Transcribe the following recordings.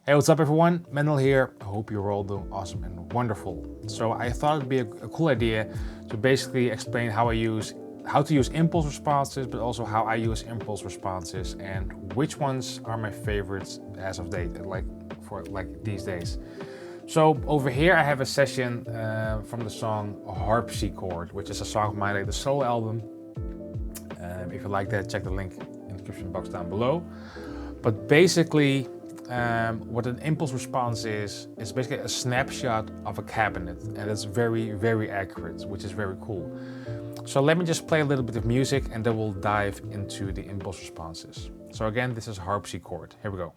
Hey, what's up everyone? Mendel here. I hope you're all doing awesome and wonderful. So I thought it'd be a cool idea to basically explain how to use impulse responses, but also how I use impulse responses and which ones are my favorites as of date, for these days. So over here I have a session from the song Harpsichord, which is a song of my latest solo album. If you like that, check the link in the description box down below. But basically, what an impulse response is basically a snapshot of a cabinet, and it's very, very accurate, which is very cool. So let me just play a little bit of music and then we'll dive into the impulse responses. So again, this is Harpsichord. Here we go.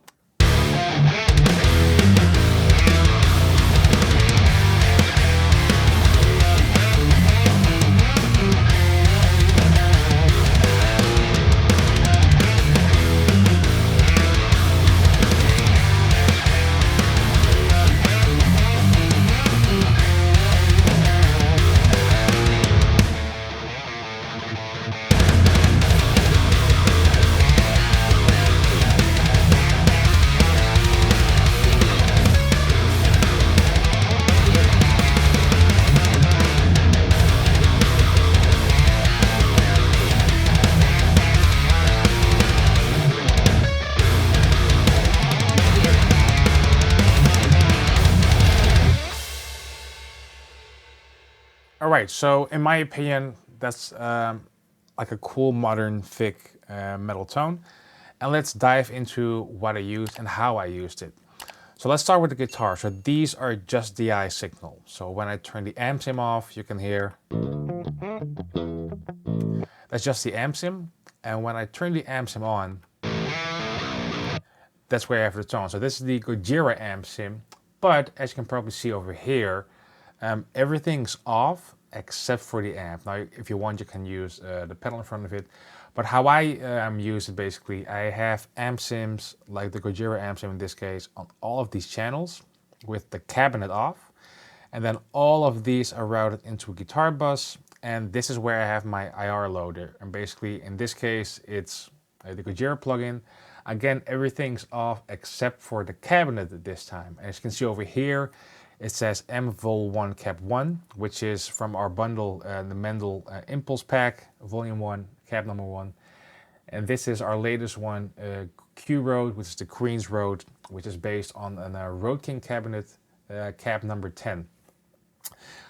All right, so in my opinion, that's like a cool, modern, thick metal tone. And let's dive into what I used and how I used it. So let's start with the guitar. So these are just DI signal. So when I turn the amp sim off, you can hear. That's just the amp sim. And when I turn the amp sim on, that's where I have the tone. So this is the Gojira amp sim. But as you can probably see over here, everything's off except for the amp. Now, if you want, you can use the pedal in front of it. But how I use it, basically, I have amp sims, like the Gojira amp sim in this case, on all of these channels with the cabinet off. And then all of these are routed into a guitar bus. And this is where I have my IR loader. And basically, in this case, it's the Gojira plugin. Again, everything's off except for the cabinet this time. As you can see over here, it says MVol1 Cap 1, which is from our bundle, the Mendel Impulse Pack, Volume 1, Cap number 1. And this is our latest one, Q Road, which is the Queen's Road, which is based on a Road King cabinet, Cap number 10.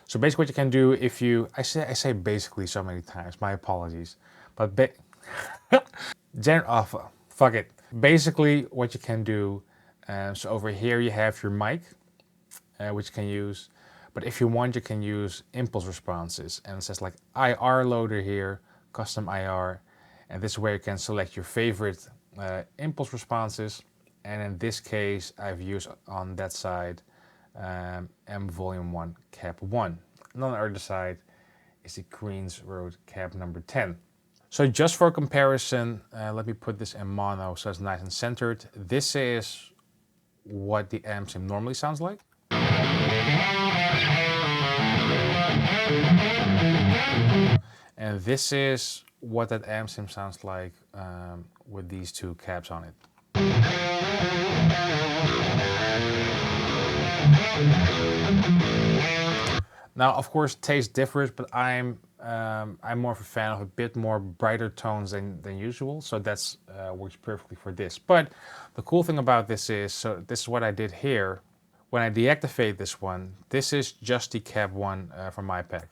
So basically what you can do if you, I say basically so many times, my apologies. But fuck it. Basically what you can do, so over here you have your mic, which you can use. But if you want, you can use impulse responses. And it says like IR loader here, custom IR. And this is where you can select your favorite impulse responses. And in this case, I've used on that side M Volume 1 Cap 1. And on the other side is the Queen's Road Cap number 10. So just for comparison, let me put this in mono so it's nice and centered. This is what the amp sim normally sounds like. And this is what that amp sim sounds like with these two caps on it. Now, of course, taste differs, but I'm more of a fan of a bit more brighter tones than usual, so that's works perfectly for this. But the cool thing about this is, so this is what I did here. When I deactivate this one, this is just the Cap 1 from my pack.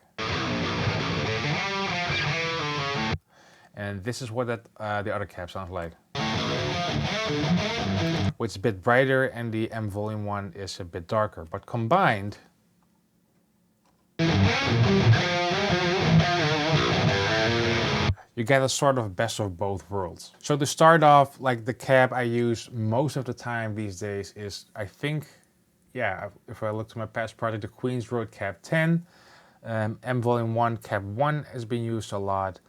And this is what the other cap sounds like. Which is a bit brighter, and the M Volume 1 is a bit darker. But combined, you get a sort of best of both worlds. So to start off, like the cap I use most of the time these days is, I think, yeah, if I look to my past project, the Queen's Road Cap 10, M Volume 1 Cap 1 has been used a lot.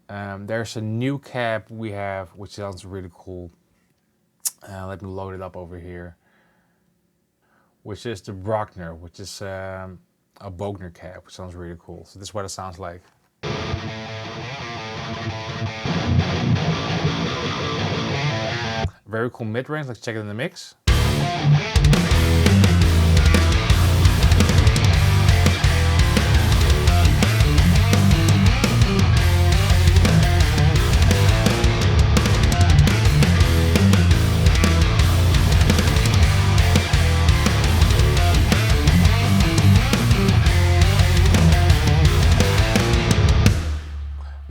There's a new cap we have, which sounds really cool. Let me load it up over here. Which is the Brockner, which is a Bogner cap, which sounds really cool. So this is what it sounds like. Very cool mid-range, let's check it in the mix.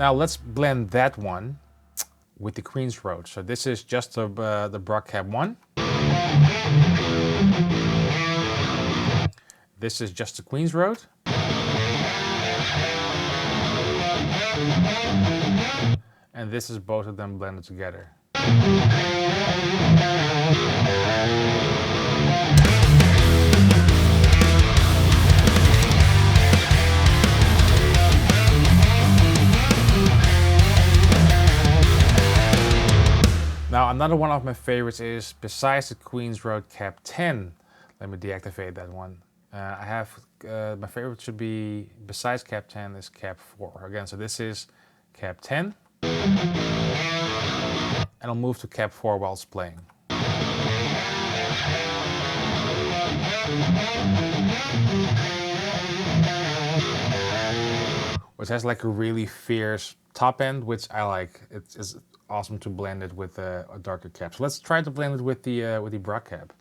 Now let's blend that one with the Queen's Road. So this is just the Brock Cab 1. This is just the Queen's Road. And this is both of them blended together. Now another one of my favorites is, besides the Queen's Road Cab 10, let me deactivate that one. I have, my favorite should be, besides Cab 10, is Cab 4. Again, so this is Cab 10. And I'll move to Cab 4 while it's playing. Which has like a really fierce top end, which I like. It's awesome to blend it with a darker cab. So let's try to blend it with the Brock Cab.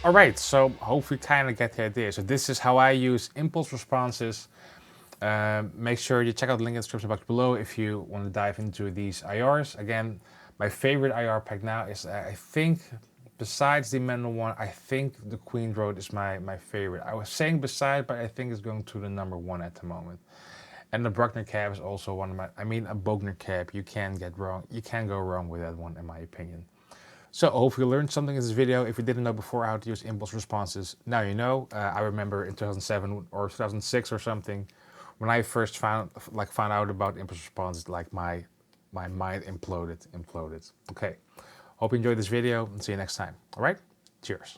Alright, so hopefully kind of get the idea. So this is how I use impulse responses. Make sure you check out the link in the description box below if you want to dive into these IRs. Again, my favorite IR pack now is, I think, besides the Mendel one, I think the Queen's Road is my favorite. I was saying beside, but I think it's going to the number 1 at the moment. And the Bruckner cab is also one of my, I mean a Bogner cab, you can't go wrong with that one in my opinion. So hopefully you learned something in this video. If you didn't know before how to use impulse responses, now you know. I remember in 2007 or 2006 or something, when I first found out about impulse responses, like my mind imploded. Okay, hope you enjoyed this video and see you next time. All right, cheers.